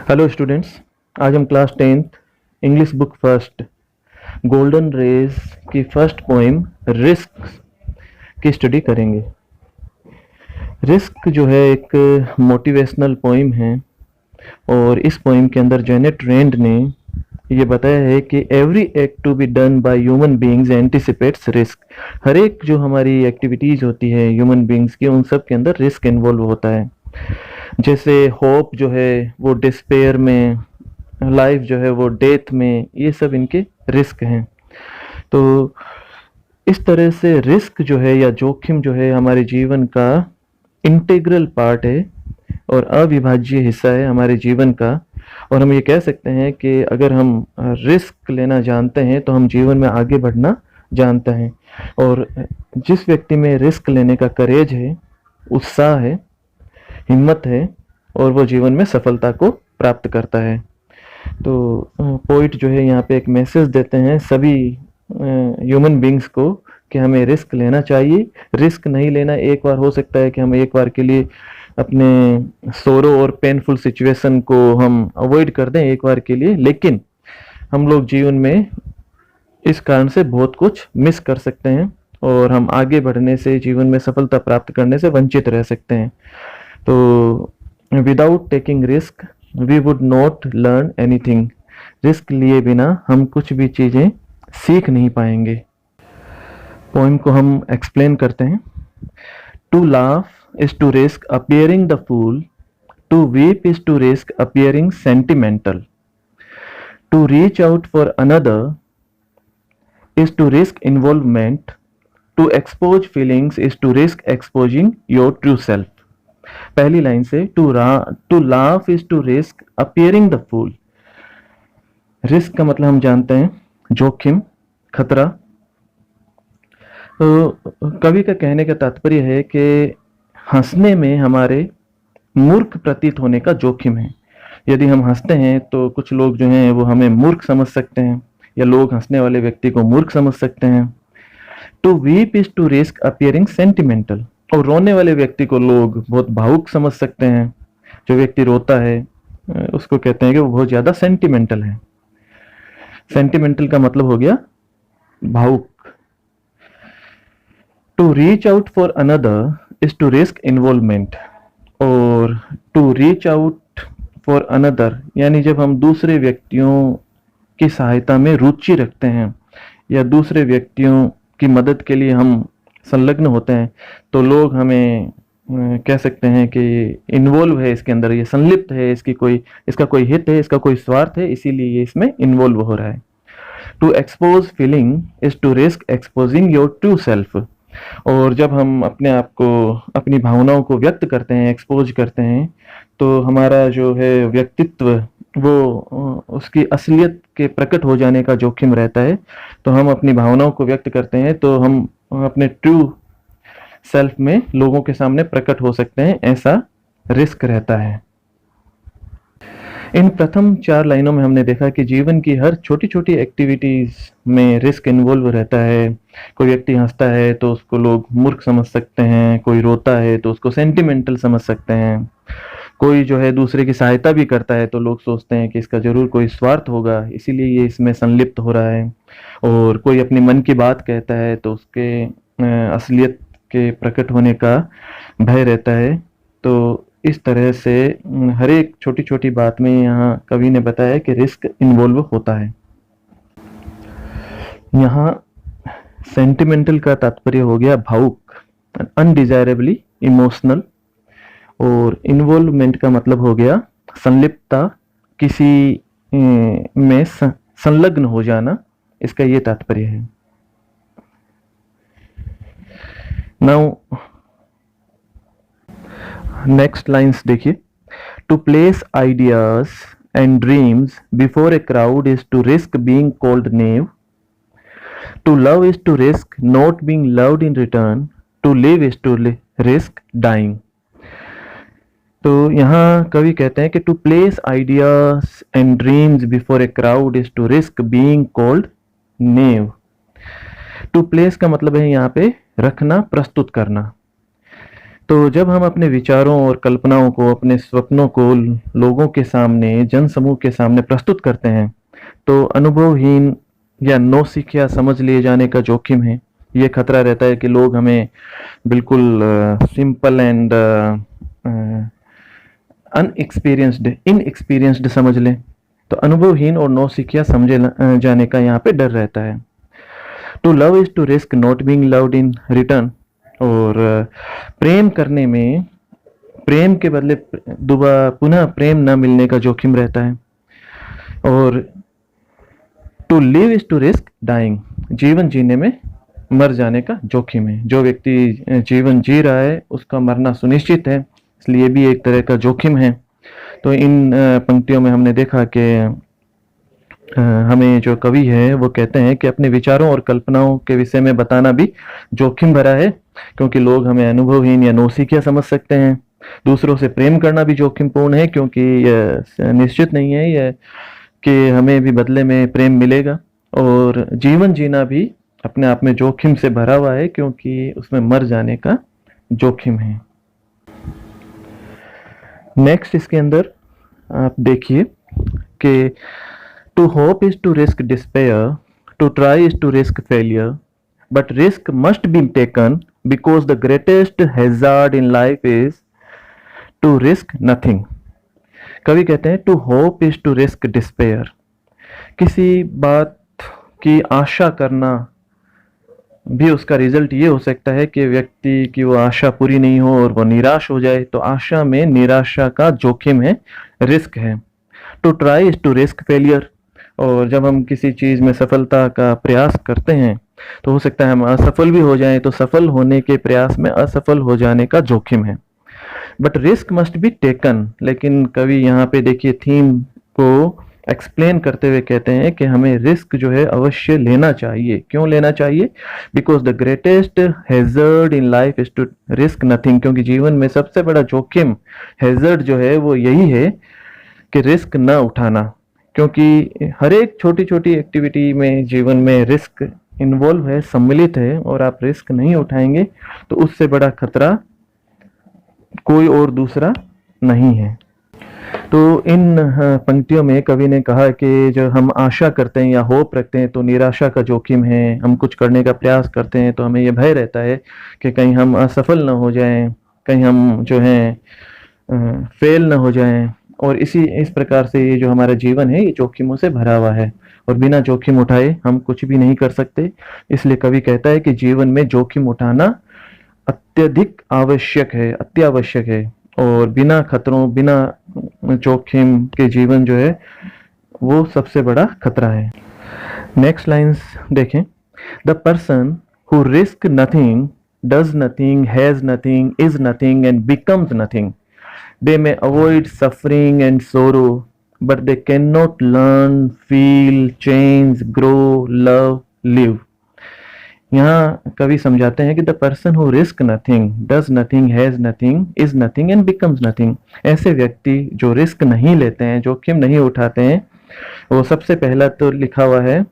Hello students, आज हम class 10th English book first Golden Rays की फर्स्ट पोएम रिस्क की स्टडी करेंगे। रिस्क जो है एक मोटिवेशनल पोएम है और इस पोएम के अंदर जेनेट रेंड ने ये बताया है कि every act to be done by human beings anticipates risk. हर एक जो हमारी एक्टिविटीज होती है ह्यूमन बीइंग्स की, उन सब के अंदर रिस्क इन्वॉल्व होता है। जैसे होप जो है वो डिस्पेयर में, लाइफ जो है वो डेथ में, ये सब इनके रिस्क हैं। तो इस तरह से रिस्क जो है या जोखिम जो है हमारे जीवन का इंटीग्रल पार्ट है और अविभाज्य हिस्सा है हमारे जीवन का। और हम ये कह सकते हैं कि अगर हम रिस्क लेना जानते हैं तो हम जीवन में आगे बढ़ना जानते हैं। और जिस व्यक्ति में रिस्क लेने का करेज है, उत्साह है, हिम्मत है, और वो जीवन में सफलता को प्राप्त करता है। तो पोइट जो है यहाँ पे एक मैसेज देते हैं सभी ह्यूमन बींग्स को कि हमें रिस्क लेना चाहिए। रिस्क नहीं लेना, एक बार हो सकता है कि हम एक बार के लिए अपने सोरो और पेनफुल सिचुएशन को हम अवॉइड कर दें एक बार के लिए, लेकिन हम लोग जीवन में इस कारण से बहुत कुछ मिस कर सकते हैं और हम आगे बढ़ने से, जीवन में सफलता प्राप्त करने से वंचित रह सकते हैं। तो without taking risk we would not learn anything. Risk लिए बिना हम कुछ भी चीज़ें सीख नहीं पाएंगे। पोएम को हम एक्सप्लेन करते हैं। To laugh is to risk appearing the fool, to weep is to risk appearing sentimental, to reach out for another is to risk involvement, to expose feelings is to risk exposing your true self. पहली line से, to laugh is to risk appearing the fool. Risk का मतलब हम जानते हैं जोखिम, खतरा। तो कवि का कहने का तात्पर्य है कि हंसने में हमारे मूर्ख प्रतीत होने का जोखिम है। यदि हम हंसते हैं तो कुछ लोग जो हैं वो हमें मूर्ख समझ सकते हैं या लोग हंसने वाले व्यक्ति को मूर्ख समझ सकते हैं। To weep is to risk appearing sentimental, और रोने वाले व्यक्ति को लोग बहुत भावुक समझ सकते हैं। जो व्यक्ति रोता है उसको कहते हैं कि वो बहुत ज्यादा सेंटिमेंटल है। सेंटिमेंटल का मतलब हो गया भावुक। To reach out for another is to risk involvement, और to reach out for another यानी जब हम दूसरे व्यक्तियों की सहायता में रुचि रखते हैं या दूसरे व्यक्तियों की मदद के लिए हम संलग्न होते हैं तो लोग हमें कह सकते हैं कि इन्वॉल्व है इसके अंदर, ये संलिप्त है, इसका कोई हित है, इसका कोई स्वार्थ है, इसीलिए ये इसमें इन्वॉल्व हो रहा है। To expose feeling is to risk exposing your true self, और जब हम अपने आप को, अपनी भावनाओं को व्यक्त करते हैं, एक्सपोज करते हैं, तो हमारा जो है व्यक्तित्व वो उसकी असलियत के प्रकट हो जाने का जोखिम रहता है। तो हम अपनी भावनाओं को व्यक्त करते हैं तो हम अपने ट्रू सेल्फ में लोगों के सामने प्रकट हो सकते हैं, ऐसा रिस्क रहता है। इन प्रथम 4 लाइनों में हमने देखा कि जीवन की हर छोटी छोटी एक्टिविटीज में रिस्क इन्वॉल्व रहता है। कोई व्यक्ति हंसता है तो उसको लोग मूर्ख समझ सकते हैं, कोई रोता है तो उसको सेंटिमेंटल समझ सकते हैं, कोई जो है दूसरे की सहायता भी करता है तो लोग सोचते हैं कि इसका जरूर कोई स्वार्थ होगा, इसीलिए ये इसमें संलिप्त हो रहा है। और कोई अपने मन की बात कहता है तो उसके असलियत के प्रकट होने का भय रहता है। तो इस तरह से हर एक छोटी छोटी बात में यहाँ कवि ने बताया कि रिस्क इन्वॉल्व होता है। यहाँ सेंटिमेंटल का तात्पर्य हो गया भावुक, अनडिजायरेबली इमोशनल, और इन्वॉल्वमेंट का मतलब हो गया संलिप्तता, किसी में संलग्न हो जाना, इसका ये तात्पर्य है। नाउ नेक्स्ट लाइंस देखिए। To place ideas and dreams before a crowd is to risk being called naive, to love is to risk not being loved in return, to live is to risk dying. तो यहाँ कवि कहते हैं कि to place ideas and dreams before a crowd is to risk being called naive. To place का मतलब है यहाँ पे रखना, प्रस्तुत करना। तो जब हम अपने विचारों और कल्पनाओं को, अपने स्वप्नों को लोगों के सामने, जनसमूह के सामने प्रस्तुत करते हैं, तो अनुभवहीन या नौसिखिया समझ लिए जाने का जोखिम है। ये खतरा रहता है कि लोग हमें बिल्कुल सिंपल एंड अनएक्सपीरियंस्ड, इनएक्सपीरियंस्ड समझ लें। तो अनुभवहीन और नौसिखिया समझे जाने का यहाँ पे डर रहता है। To love is to risk not being loved in return. और प्रेम करने में प्रेम के बदले दोबारा पुनः प्रेम न मिलने का जोखिम रहता है। और to live is to risk dying. जीवन जीने में मर जाने का जोखिम है। जो व्यक्ति जीवन जी रहा है उसका मरना सुनिश्चित है, इसलिए भी एक तरह का जोखिम है। तो इन पंक्तियों में हमने देखा कि हमें जो कवि है वो कहते हैं कि अपने विचारों और कल्पनाओं के विषय में बताना भी जोखिम भरा है, क्योंकि लोग हमें अनुभवहीन या नौसिखिया समझ सकते हैं। दूसरों से प्रेम करना भी जोखिमपूर्ण है, क्योंकि यह निश्चित नहीं है यह कि हमें भी बदले में प्रेम मिलेगा। और जीवन जीना भी अपने आप में जोखिम से भरा हुआ है, क्योंकि उसमें मर जाने का जोखिम है। नेक्स्ट इसके अंदर आप देखिए कि to hope is to risk despair, to try is to risk failure, but risk must be taken because the greatest hazard in life is to risk nothing. कवि कहते हैं to hope is to risk despair. किसी बात की आशा करना भी उसका result ये हो सकता है कि व्यक्ति की वो आशा पूरी नहीं हो और वो निराश हो जाए। तो आशा में निराशा का जोखिम है, रिस्क है। To try is to risk failure. और जब हम किसी चीज में सफलता का प्रयास करते हैं तो हो सकता है हम असफल भी हो जाएं, तो सफल होने के प्रयास में असफल हो जाने का जोखिम है। But risk must be taken. लेकिन कवि यहाँ पे देखिए थीम को एक्सप्लेन करते हुए कहते हैं कि हमें रिस्क जो है अवश्य लेना चाहिए। क्यों लेना चाहिए? Because the greatest hazard in life is to risk nothing. क्योंकि जीवन में सबसे बड़ा जोखिम, हैजर्ड जो है वो यही है कि रिस्क न उठाना। क्योंकि हर एक छोटी छोटी एक्टिविटी में जीवन में रिस्क इन्वॉल्व है, सम्मिलित है, और आप रिस्क नहीं उठाएंगे तो उससे बड़ा खतरा कोई और दूसरा नहीं है। तो इन पंक्तियों में कवि ने कहा कि जो हम आशा करते हैं या होप रखते हैं तो निराशा का जोखिम है। हम कुछ करने का प्रयास करते हैं तो हमें यह भय रहता है कि कहीं हम असफल न हो जाएं, कहीं हम जो है फेल न हो जाएं। और इस प्रकार से ये जो हमारा जीवन है ये जोखिमों से भरा हुआ है, और बिना जोखिम उठाए हम कुछ भी नहीं कर सकते। इसलिए कवि कहता है कि जीवन में जोखिम उठाना अत्यधिक आवश्यक है, अत्यावश्यक है। और बिना खतरों, बिना जोखिम के जीवन जो है वो सबसे बड़ा खतरा है। नेक्स्ट लाइंस देखें। The person who risk nothing, does nothing, has nothing, is nothing and becomes nothing. They may avoid suffering and sorrow, but they cannot learn, feel, change, grow, love, live. यहाँ कवि समझाते हैं कि the person who risk nothing, does nothing, has nothing, is nothing and becomes nothing. ऐसे व्यक्ति जो risk नहीं लेते हैं, जोखिम नहीं उठाते हैं, वो सबसे पहला तो लिखा हुआ है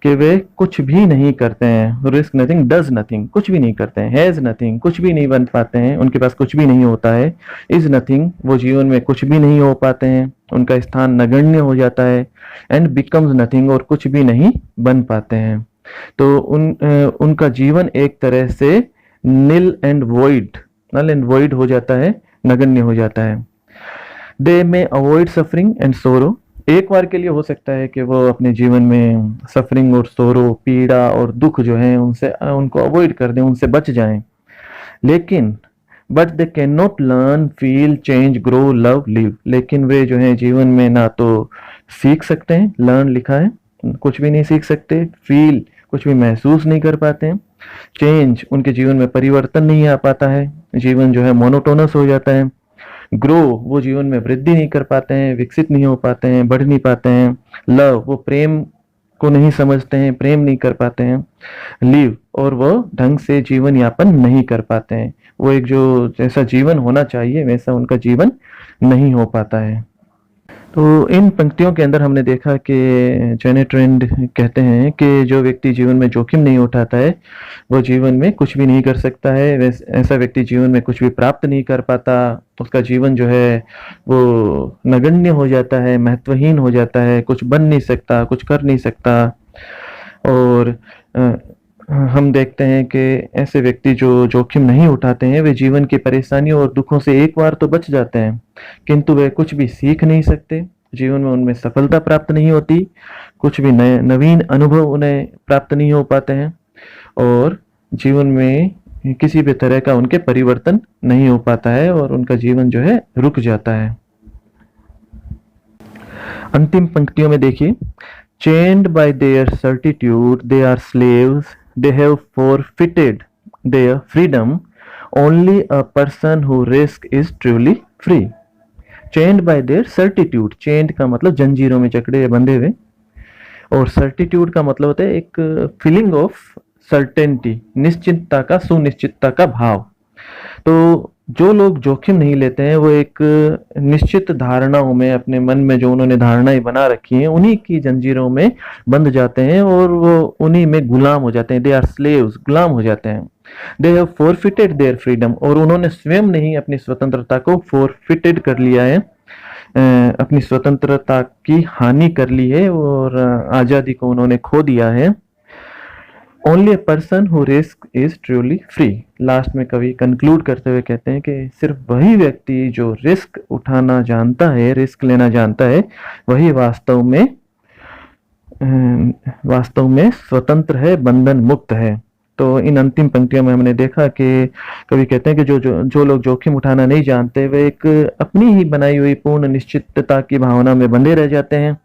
कि वे कुछ भी नहीं करते हैं। रिस्क नथिंग, डज नथिंग, कुछ भी नहीं करते हैं। हैज नथिंग, कुछ भी नहीं बन पाते हैं, उनके पास कुछ भी नहीं होता है। इज नथिंग, वो जीवन में कुछ भी नहीं हो पाते हैं, उनका स्थान नगण्य हो जाता है। एंड बिकम्स नथिंग, और कुछ भी नहीं बन पाते हैं। तो उनका जीवन एक तरह से निल एंड वॉइड हो जाता है, नगण्य हो जाता है। दे मे अवॉइड सफरिंग एंड सोरो। एक बार के लिए हो सकता है कि वो अपने जीवन में सफरिंग और सोरो, पीड़ा और दुख जो है उनको अवॉइड कर दें, उनसे बच जाएं। लेकिन but they can not learn, feel, change, grow, love, live. लेकिन वे जो है जीवन में ना तो सीख सकते हैं, लर्न लिखा है, कुछ भी नहीं सीख सकते। फील, कुछ भी महसूस नहीं कर पाते हैं। चेंज, उनके जीवन में परिवर्तन नहीं आ पाता है, जीवन जो है मोनोटोनस हो जाता है। ग्रो, वो जीवन में वृद्धि नहीं कर पाते हैं, विकसित नहीं हो पाते हैं, बढ़ नहीं पाते हैं। लव, वो प्रेम को नहीं समझते हैं, प्रेम नहीं कर पाते हैं। लिव, और वो ढंग से जीवन यापन नहीं कर पाते हैं। वो एक जो जैसा जीवन होना चाहिए वैसा उनका जीवन नहीं हो पाता है। तो इन पंक्तियों के अंदर हमने देखा कि जेने ट्रेंड कहते हैं कि जो व्यक्ति जीवन में जोखिम नहीं उठाता है वो जीवन में कुछ भी नहीं कर सकता है। ऐसा व्यक्ति जीवन में कुछ भी प्राप्त नहीं कर पाता। उसका जीवन जो है वो नगण्य हो जाता है, महत्वहीन हो जाता है, कुछ बन नहीं सकता, कुछ कर नहीं सकता। और हम देखते हैं कि ऐसे व्यक्ति जो जोखिम नहीं उठाते हैं वे जीवन की परेशानियों और दुखों से एक बार तो बच जाते हैं, किंतु वे कुछ भी सीख नहीं सकते। जीवन में उनमें सफलता प्राप्त नहीं होती, कुछ भी नए नवीन अनुभव उन्हें प्राप्त नहीं हो पाते हैं और जीवन में किसी भी तरह का उनके परिवर्तन नहीं हो पाता है और उनका जीवन जो है रुक जाता है। अंतिम पंक्तियों में देखिए, chained by their certitude they are slaves, they have forfeited their freedom, only a person who risks is truly free। chained by their certitude, chained का मतलब जंजीरों में जकड़े बंधे हुए, और certitude का मतलब होता है एक फीलिंग ऑफ सर्टेनिटी, निश्चितता का, सुनिश्चितता का भाव। तो जो लोग जोखिम नहीं लेते हैं वो एक निश्चित धारणाओं में, अपने मन में जो उन्होंने धारणाएं बना रखी हैं उन्हीं की जंजीरों में बंध जाते हैं और वो उन्हीं में गुलाम हो जाते हैं। दे आर स्लेव्स, गुलाम हो जाते हैं। They have forfeited their freedom, और उन्होंने स्वयं नहीं अपनी स्वतंत्रता को फॉरफिटेड कर लिया है, अपनी स्वतंत्रता की हानि कर ली है और आजादी को उन्होंने खो दिया है। Only a person who risk is truly free. Last में कवि कंक्लूड करते हुए कहते हैं कि सिर्फ वही व्यक्ति जो रिस्क उठाना जानता है, रिस्क लेना जानता है, वही वास्तव में स्वतंत्र है, बंधन मुक्त है। तो इन अंतिम पंक्तियों में हमने देखा कि कवि कहते हैं कि जो लोग जोखिम उठाना नहीं जानते वे एक अपनी ही बनाई हुई पूर्ण निश्चितता की भावना में बंधे रह जाते हैं,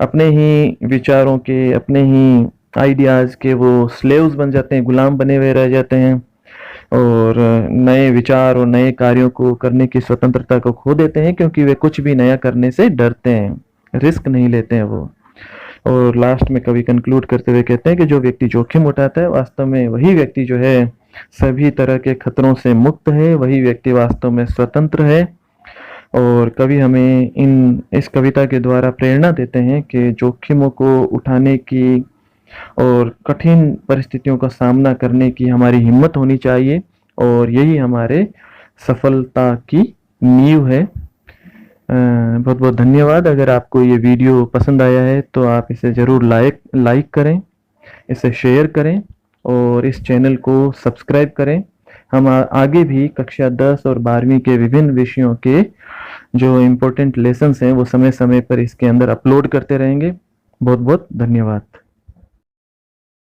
अपने ही विचारों के, अपने ही आइडियाज के वो स्लेव्स बन जाते हैं, गुलाम बने हुए रह जाते हैं और नए विचार और नए कार्यों को करने की स्वतंत्रता को खो देते हैं, क्योंकि वे कुछ भी नया करने से डरते हैं, रिस्क नहीं लेते हैं वो। और लास्ट में कवि कंक्लूड करते हुए कहते हैं कि जो व्यक्ति जोखिम उठाता है वास्तव में वही व्यक्ति जो है सभी तरह के खतरों से मुक्त है, वही व्यक्ति वास्तव में स्वतंत्र है। और कवि हमें इस कविता के द्वारा प्रेरणा देते हैं कि जोखिमों को उठाने की और कठिन परिस्थितियों का सामना करने की हमारी हिम्मत होनी चाहिए, और यही हमारे सफलता की नींव है। बहुत बहुत धन्यवाद। अगर आपको ये वीडियो पसंद आया है तो आप इसे ज़रूर लाइक करें, इसे शेयर करें और इस चैनल को सब्सक्राइब करें। हम आगे भी कक्षा 10 और 12वीं के विभिन्न विषयों के जो इम्पोर्टेंट लेसन्स हैं वो समय समय पर इसके अंदर अपलोड करते रहेंगे। बहुत बहुत धन्यवाद।